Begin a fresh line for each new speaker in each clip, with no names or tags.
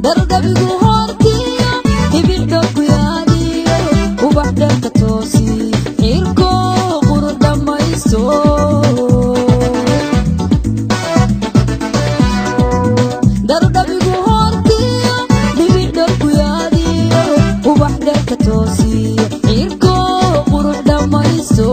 dardabigu hortiyo hibicdo ku yaadiyo ubax dhalka toosi cirko qurux dhamaysto dardabigu hortiyo hibicdo ku yaadiyo ubax dhalka toosi cirko qurux dhamaysto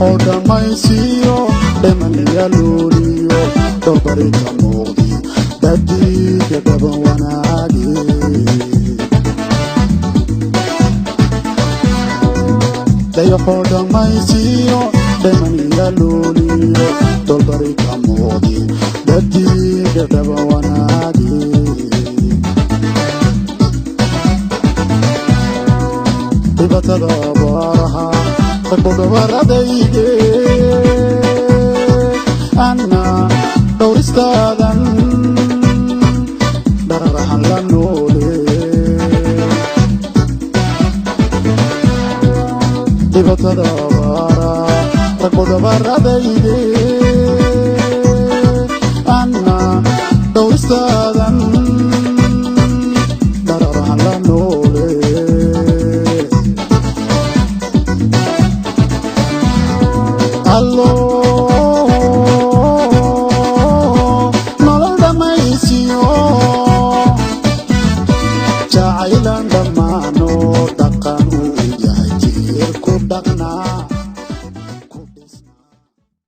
Hoda maisiyo demaniya luriyo dobarita moodi dadiga daban wanaagi dayo hoda maisiyo demaniya luriyo dobarita moodi dadiga daban wanaagi dibatada baraha Kuda waradayge anna dowristadan dararahan la noole dibatada bara kuda waradayge anna dowristadan dararahan la noole Allo nolol dhamaysiyo jacaylan dhammaano dhaqan uu yahay jiir ku dhaqnaa